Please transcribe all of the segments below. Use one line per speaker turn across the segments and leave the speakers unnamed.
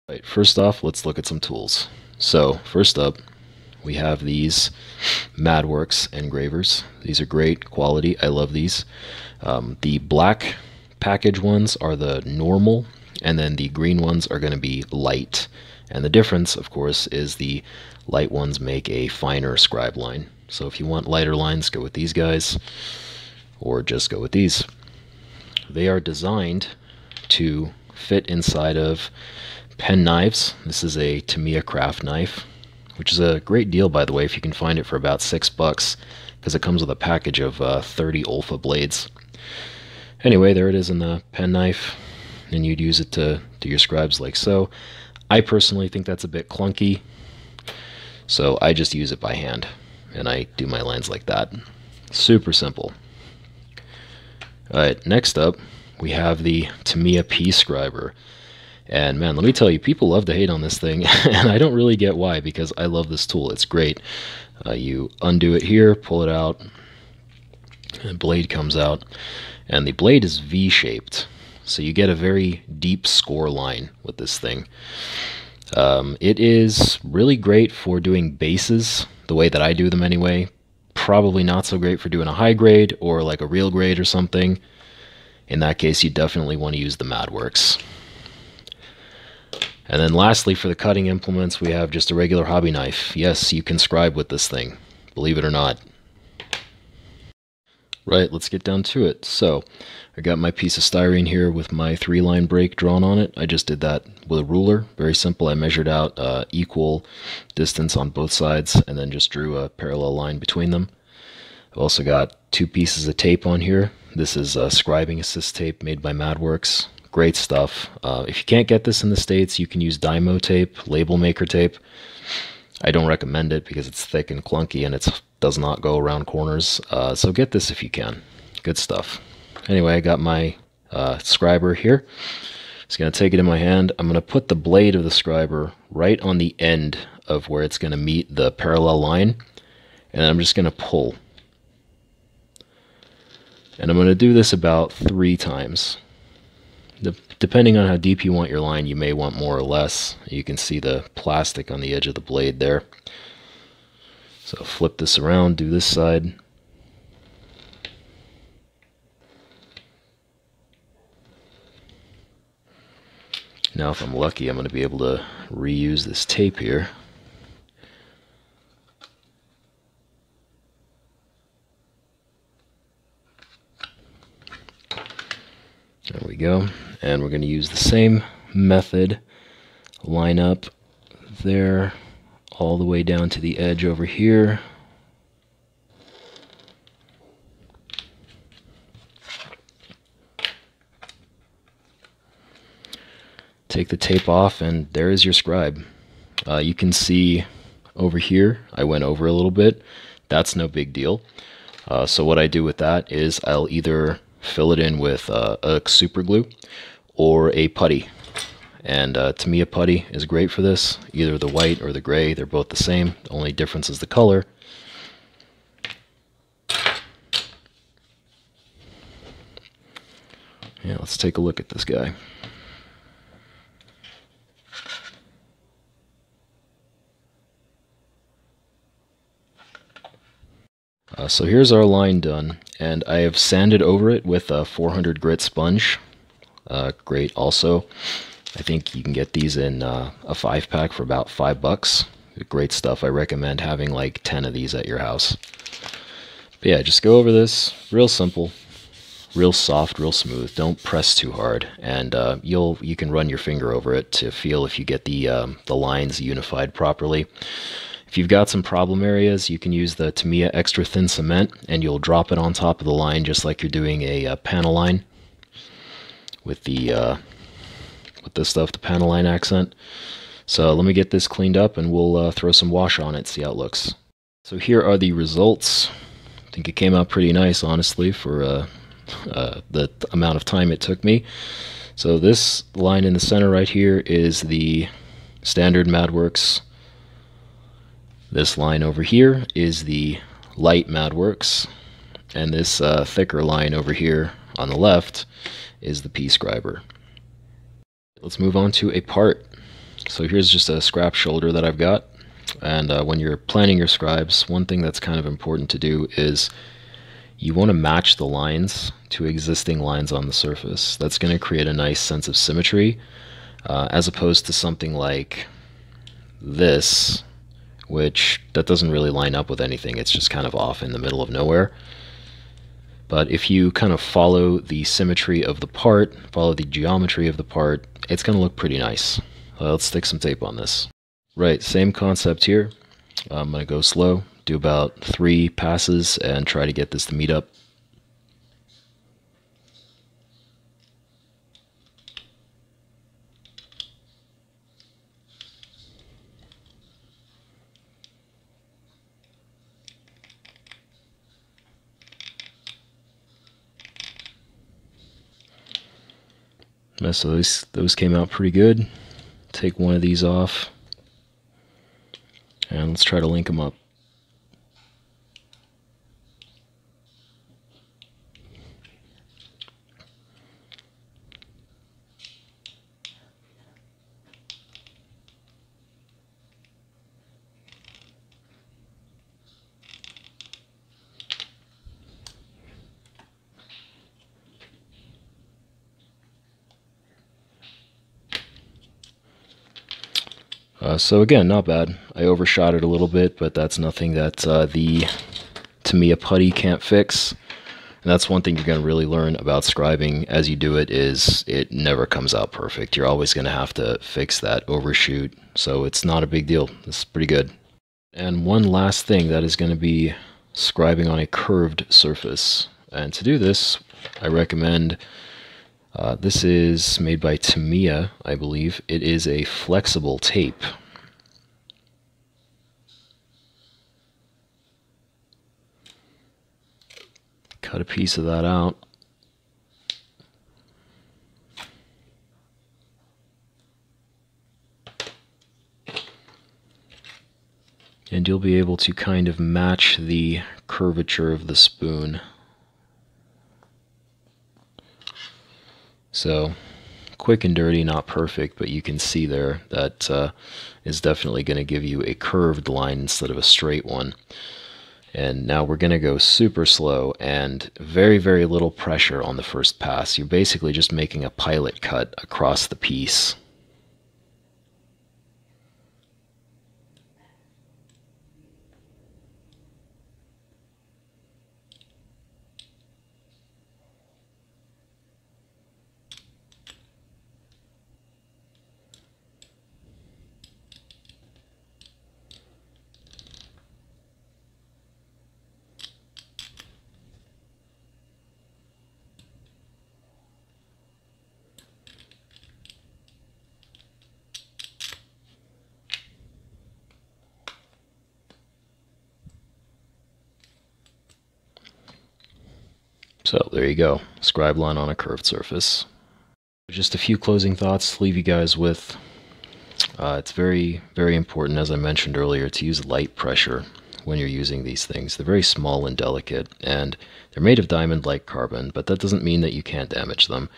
Right, first off, let's look at some tools. So, first up, we have these Madworks engravers. These are great quality. I love these. The black package ones are the normal, and then the green ones are going to be light. And the difference, of course, is the light ones make a finer scribe line. So if you want lighter lines, go with these guys, or just go with these. They are designed to fit inside of pen knives. This is a Tamiya craft knife, which is a great deal, by the way, if you can find it for about $6, because it comes with a package of 30 Olfa blades. Anyway, there it is in the pen knife, and you'd use it to do your scribes like so. I personally think that's a bit clunky, so I just use it by hand, and I do my lines like that. Super simple. Alright, next up, we have the Tamiya P-Scriber. And man, let me tell you, people love to hate on this thing, and I don't really get why, because I love this tool. It's great. You undo it here, pull it out, and the blade comes out. And the blade is V-shaped, so you get a very deep score line with this thing. It is really great for doing bases, the way that I do them anyway. Probably not so great for doing a high grade, or like a real grade or something. In that case, you definitely want to use the Madworks. And then lastly, for the cutting implements, we have just a regular hobby knife. Yes, you can scribe with this thing, believe it or not. Right, let's get down to it. So, I got my piece of styrene here with my 3-line break drawn on it. I just did that with a ruler, very simple. I measured out equal distance on both sides, and then just drew a parallel line between them. I've also got 2 pieces of tape on here. This is scribing assist tape made by Madworks. Great stuff. If you can't get this in the States, you can use Dymo tape, label maker tape. I don't recommend it because it's thick and clunky and it does not go around corners. So get this if you can. Good stuff. Anyway, I got my scriber here. Just going to take it in my hand. I'm going to put the blade of the scriber right on the end of where it's going to meet the parallel line. And I'm just going to pull. And I'm going to do this about 3 times. Depending on how deep you want your line, you may want more or less. You can see the plastic on the edge of the blade there. So flip this around, do this side. Now if I'm lucky, I'm going to be able to reuse this tape here. There we go. And we're going to use the same method. Line up there all the way down to the edge over here. Take the tape off, and there is your scribe. You can see over here, I went over a little bit. That's no big deal. So what I do with that is I'll either fill it in with a super glue or a putty. And Tamiya putty is great for this. Either the white or the gray, they're both the same. The only difference is the color. Yeah, let's take a look at this guy. So here's our line done, and I have sanded over it with a 400 grit sponge. Great also. I think you can get these in a 5-pack for about $5. Great stuff. I recommend having like 10 of these at your house. But yeah, just go over this. Real simple, real soft, real smooth. Don't press too hard, and you can run your finger over it to feel if you get the lines unified properly. If you've got some problem areas, you can use the Tamiya extra thin cement, and you'll drop it on top of the line just like you're doing a panel line with this stuff, the panel line accent. So let me get this cleaned up, and we'll throw some wash on it, see how it looks. So here are the results. I think it came out pretty nice, honestly, for the amount of time it took me. So this line in the center right here is the standard Madworks. This line over here is the light Madworks, and this thicker line over here on the left is the P-Scriber. Let's move on to a part. So here's just a scrap shoulder that I've got. And when you're planning your scribes, one thing that's kind of important to do is you want to match the lines to existing lines on the surface. That's going to create a nice sense of symmetry, as opposed to something like this, which that doesn't really line up with anything. It's just kind of off in the middle of nowhere. But if you kind of follow the symmetry of the part, follow the geometry of the part, it's going to look pretty nice. Let's stick some tape on this. Right, same concept here. I'm going to go slow, do about 3 passes, and try to get this to meet up. So those came out pretty good. Take one of these off, and let's try to link them up. So again, not bad. I overshot it a little bit, but that's nothing that the Tamiya putty can't fix. And that's one thing you're going to really learn about scribing as you do it, is it never comes out perfect. You're always going to have to fix that overshoot. So it's not a big deal. It's pretty good. And one last thing, that is going to be scribing on a curved surface. And to do this, I recommend, this is made by Tamiya, I believe. It is a flexible tape. Cut a piece of that out. And you'll be able to kind of match the curvature of the spoon. So, quick and dirty, not perfect, but you can see there that is definitely going to give you a curved line instead of a straight one. And now we're going to go super slow and very, very little pressure on the first pass. You're basically just making a pilot cut across the piece. So there you go, scribe line on a curved surface. Just a few closing thoughts to leave you guys with. It's very, very important, as I mentioned earlier, to use light pressure when you're using these things. They're very small and delicate, and they're made of diamond-like carbon, but that doesn't mean that you can't damage them.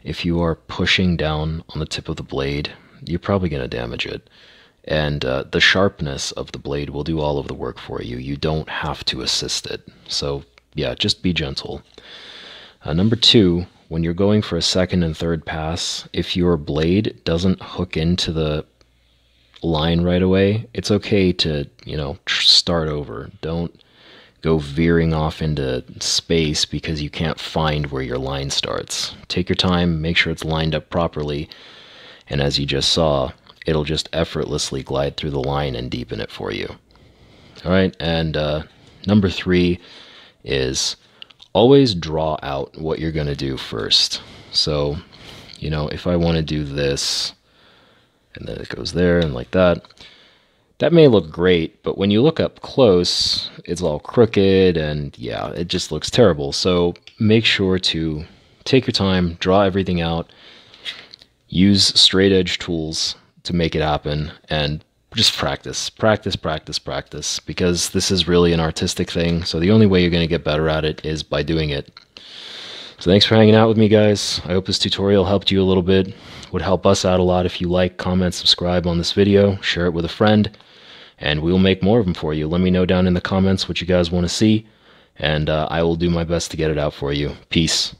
If you are pushing down on the tip of the blade, you're probably going to damage it. And the sharpness of the blade will do all of the work for you. You don't have to assist it. So yeah, just be gentle. Number 2, when you're going for a second and third pass, if your blade doesn't hook into the line right away, it's okay to, start over. Don't go veering off into space because you can't find where your line starts. Take your time, make sure it's lined up properly, and as you just saw, it'll just effortlessly glide through the line and deepen it for you. All right, and number 3 is always draw out what you're going to do first. So, if I want to do this, and then it goes there and like that, that may look great, but when you look up close, it's all crooked, and yeah, it just looks terrible. So make sure to take your time, draw everything out, use straight edge tools to make it happen, and just practice, because this is really an artistic thing. So the only way you're going to get better at it is by doing it. So thanks for hanging out with me, guys. I hope this tutorial helped you a little bit. Would help us out a lot if you like, comment, subscribe on this video, share it with a friend, and we'll make more of them for you. Let me know down in the comments what you guys want to see, and I will do my best to get it out for you. Peace.